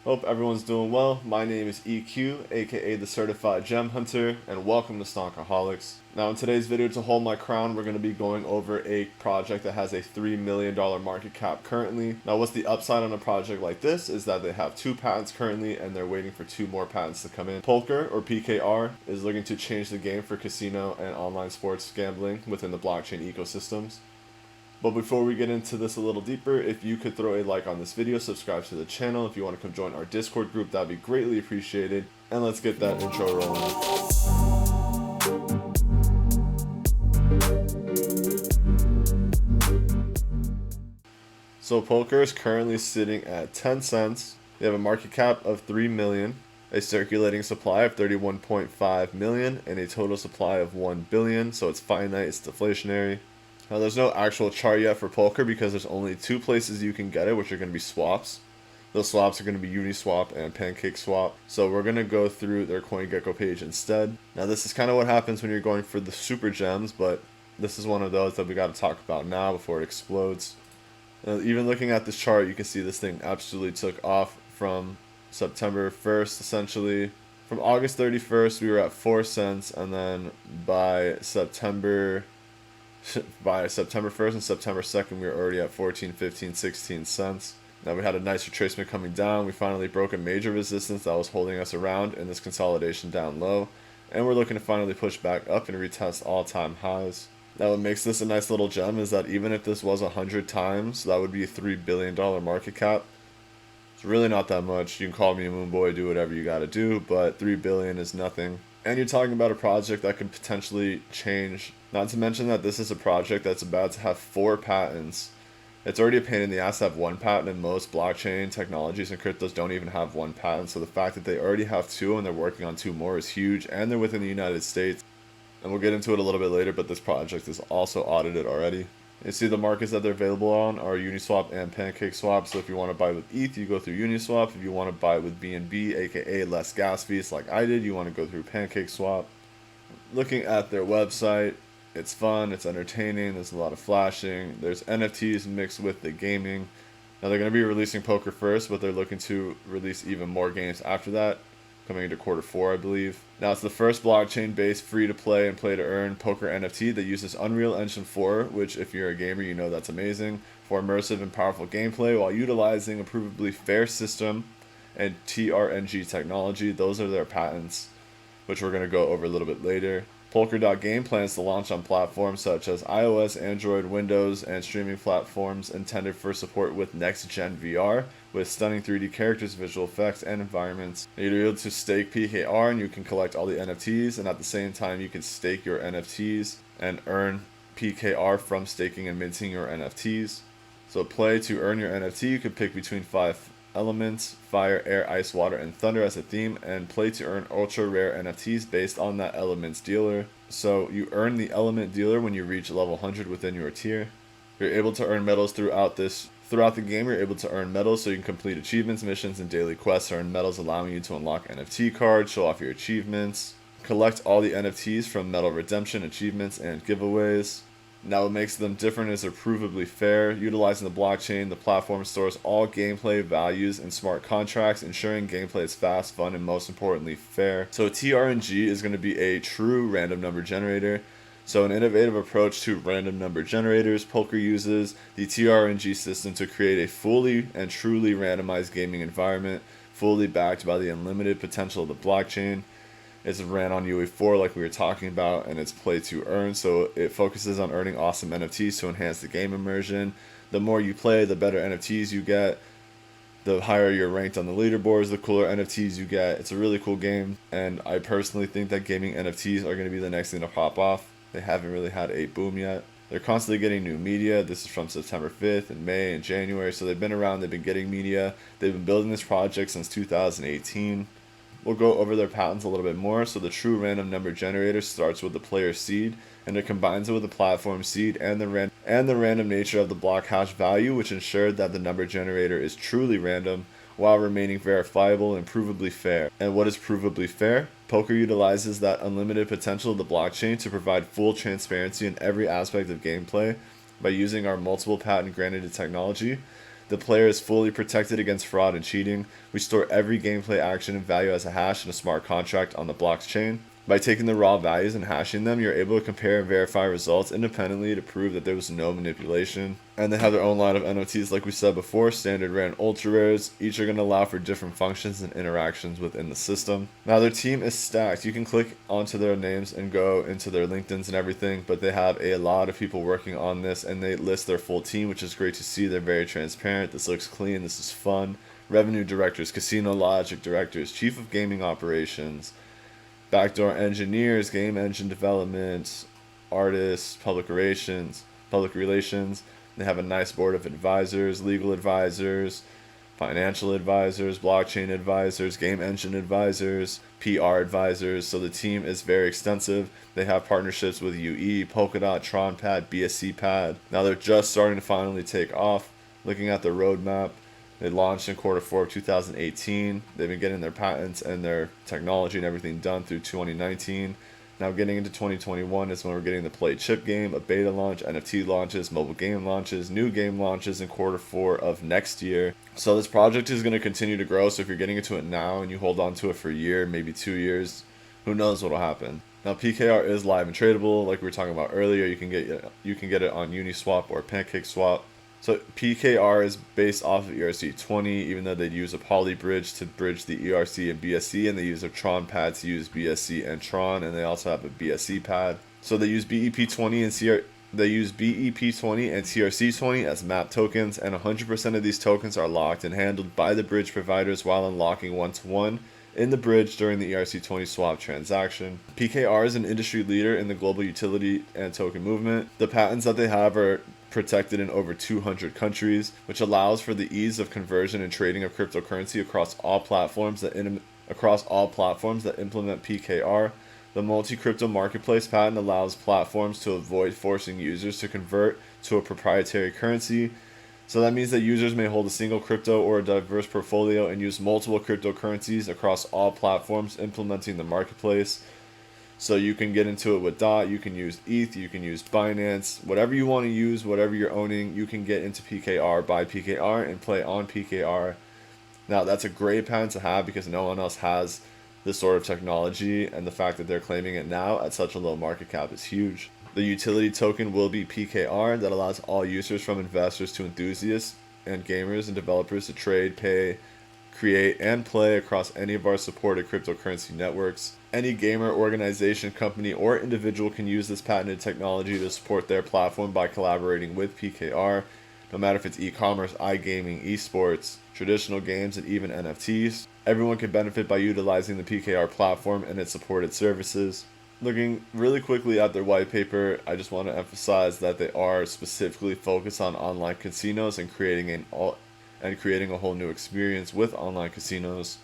Hope everyone's doing well. My name is EQ, aka the Certified Gem Hunter, and welcome to Stockaholics. Now, in today's video, to hold my crown, we're going to be going over a project that has a $3 million market cap currently. Now, what's the upside on a project like this is that they have 2 patents currently, and they're waiting for 2 more patents to come in. Polker, or PKR, is looking to change the game for casino and online sports gambling within the blockchain ecosystems. But before we get into this a little deeper, if you could throw a like on this video, subscribe to the channel. If you want to come join our Discord group, that'd be greatly appreciated. And let's get that intro rolling. So Polker is currently sitting at 10 cents. They have a market cap of 3 million, a circulating supply of 31.5 million, and a total supply of 1 billion. So it's finite, it's deflationary. Now, there's no actual chart yet for Polker because there's only 2 places you can get it, which are going to be swaps. Those swaps are going to be Uniswap and PancakeSwap. So we're going to go through their CoinGecko page instead. Now, this is kind of what happens when you're going for the super gems, but this is one of those that we got to talk about now before it explodes. Now, even looking at this chart, you can see this thing absolutely took off from September 1st, essentially. From August 31st, we were at 4 cents, and then by September 1st and September 2nd, we were already at 14, 15, 16 cents. Now we had a nice retracement coming down. We finally broke a major resistance that was holding us around in this consolidation down low. And we're looking to finally push back up and retest all-time highs. Now what makes this a nice little gem is that even if this was 100 times, that would be a $3 billion market cap. It's really not that much. You can call me a moon boy, do whatever you gotta do, but 3 billion is nothing. And you're talking about a project that could potentially change. Not to mention that this is a project that's about to have 4 patents. It's already a pain in the ass to have 1 patent, and most blockchain technologies and cryptos don't even have 1 patent. So the fact that they already have 2 and they're working on 2 more is huge, and they're within the United States. And we'll get into it a little bit later, but this project is also audited already. You see the markets that they're available on are Uniswap and PancakeSwap. So if you want to buy with ETH, you go through Uniswap. If you want to buy with BNB, aka less gas fees like I did, you want to go through PancakeSwap. Looking at their website, it's fun, it's entertaining, there's a lot of flashing. There's NFTs mixed with the gaming. Now they're going to be releasing Polker first, but they're looking to release even more games after that, coming into Q4, I believe. Now, it's the first blockchain-based free-to-play and play-to-earn poker NFT that uses Unreal Engine 4, which, if you're a gamer, you know that's amazing, for immersive and powerful gameplay while utilizing a provably fair system and TRNG technology. Those are their patents, which we're going to go over a little bit later. Polker.game plans to launch on platforms such as iOS, Android, Windows, and streaming platforms intended for support with next-gen VR, with stunning 3D characters, visual effects, and environments. You're able to stake PKR, and you can collect all the NFTs, and at the same time, you can stake your NFTs and earn PKR from staking and minting your NFTs. So play to earn your NFT, you can pick between 5 elements: fire, air, ice, water, and thunder as a theme, and play to earn ultra rare NFTs based on that element's dealer. So you earn the element dealer when you reach level 100 within your tier. You're able to earn medals throughout the game. You're able to earn medals so you can complete achievements, missions, and daily quests. Earn medals allowing you to unlock NFT cards, show off your achievements, collect all the NFTs from medal redemption, achievements, and giveaways. Now, what makes them different is they're provably fair. Utilizing the blockchain, the platform stores all gameplay values in smart contracts, ensuring gameplay is fast, fun, and most importantly, fair. So TRNG is going to be a true random number generator. So an innovative approach to random number generators. Polker uses the TRNG system to create a fully and truly randomized gaming environment, fully backed by the unlimited potential of the blockchain. It's ran on UE4 like we were talking about, and it's play to earn, so it focuses on earning awesome NFTs to enhance the game immersion. The more you play, the better NFTs you get. The higher you're ranked on the leaderboards, the cooler NFTs you get. It's a really cool game, and I personally think that gaming NFTs are going to be the next thing to pop off. They haven't really had a boom yet. They're constantly getting new media. This is from September 5th and May and January, so they've been around, they've been getting media. They've been building this project since 2018. We'll go over their patents a little bit more. So the true random number generator starts with the player seed, and it combines it with the platform seed and the random nature of the block hash value, which ensured that the number generator is truly random while remaining verifiable and provably fair. And what is provably fair? Polker utilizes that unlimited potential of the blockchain to provide full transparency in every aspect of gameplay by using our multiple patent granted technology. The player is fully protected against fraud and cheating. We store every gameplay action and value as a hash in a smart contract on the blockchain. By taking the raw values and hashing them, you're able to compare and verify results independently to prove that there was no manipulation. And they have their own line of NFTs, like we said before, standard, rare, and ultra rares. Each are going to allow for different functions and interactions within the system. Now their team is stacked. You can click onto their names and go into their LinkedIns and everything, but they have a lot of people working on this, and they list their full team, which is great to see. They're very transparent. This looks clean. This is fun. Revenue directors, casino logic directors, chief of gaming operations, backdoor engineers, game engine development, artists, public relations. They have a nice board of advisors, legal advisors, financial advisors, blockchain advisors, game engine advisors, PR advisors. So the team is very extensive. They have partnerships with UE, Polkadot, TronPad, BSC Pad. Now they're just starting to finally take off. Looking at the roadmap, they launched in Q4 of 2018. They've been getting their patents and their technology and everything done through 2019. Now getting into 2021 is when we're getting the Play chip game, a beta launch, NFT launches, mobile game launches, new game launches in Q4 of next year. So this project is going to continue to grow. So if you're getting into it now and you hold on to it for a year, maybe 2 years, who knows what will happen. Now PKR is live and tradable, like we were talking about earlier. You can get it on Uniswap or PancakeSwap. So PKR is based off of ERC20, even though they use a poly bridge to bridge the ERC and BSC, and they use a Tron pad to use BSC and Tron, and they also have a BSC pad. So they use BEP20 and TRC20 as map tokens, and 100% of these tokens are locked and handled by the bridge providers while unlocking one-to-one in the bridge during the ERC20 swap transaction. PKR is an industry leader in the global utility and token movement. The patents that they have are protected in over 200 countries, which allows for the ease of conversion and trading of cryptocurrency across all platforms that implement PKR. The multi-crypto marketplace patent allows platforms to avoid forcing users to convert to a proprietary currency. So that means that users may hold a single crypto or a diverse portfolio and use multiple cryptocurrencies across all platforms implementing the marketplace. So you can get into it with DOT, you can use ETH, you can use Binance, whatever you want to use, whatever you're owning, you can get into PKR, buy PKR, and play on PKR. Now that's a great patent to have because no one else has this sort of technology, and the fact that they're claiming it now at such a low market cap is huge. The utility token will be PKR that allows all users from investors to enthusiasts and gamers and developers to trade, pay, create, and play across any of our supported cryptocurrency networks. Any gamer, organization, company, or individual can use this patented technology to support their platform by collaborating with PKR, no matter if it's e-commerce, iGaming, esports, traditional games, and even NFTs. Everyone can benefit by utilizing the PKR platform and its supported services. Looking really quickly at their white paper, I just want to emphasize that they are specifically focused on online casinos and creating a whole new experience with online casinos.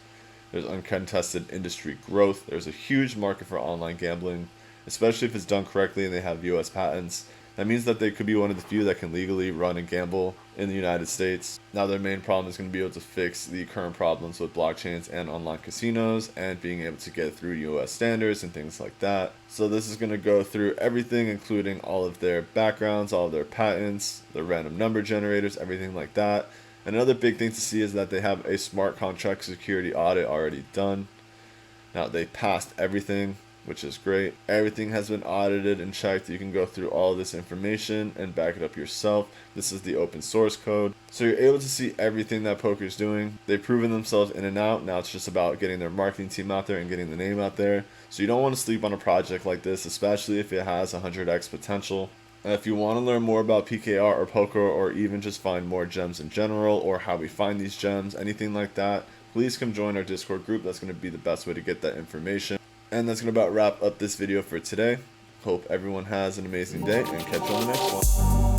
There's uncontested industry growth. There's a huge market for online gambling, especially if it's done correctly and they have US patents. That means that they could be one of the few that can legally run and gamble in the United States. Now their main problem is going to be able to fix the current problems with blockchains and online casinos and being able to get through US standards and things like that. So this is going to go through everything, including all of their backgrounds, all of their patents, the random number generators, everything like that. Another big thing to see is that they have a smart contract security audit already done. Now they passed everything, which is great. Everything has been audited and checked. You can go through all of this information and back it up yourself. This is the open source code. So you're able to see everything that Polker's doing. They've proven themselves in and out. Now it's just about getting their marketing team out there and getting the name out there. So you don't want to sleep on a project like this, especially if it has 100x potential. And if you want to learn more about PKR or Polker, or even just find more gems in general, or how we find these gems, anything like that, please come join our Discord group. That's going to be the best way to get that information. And that's going to about wrap up this video for today. Hope everyone has an amazing day and catch you on the next one.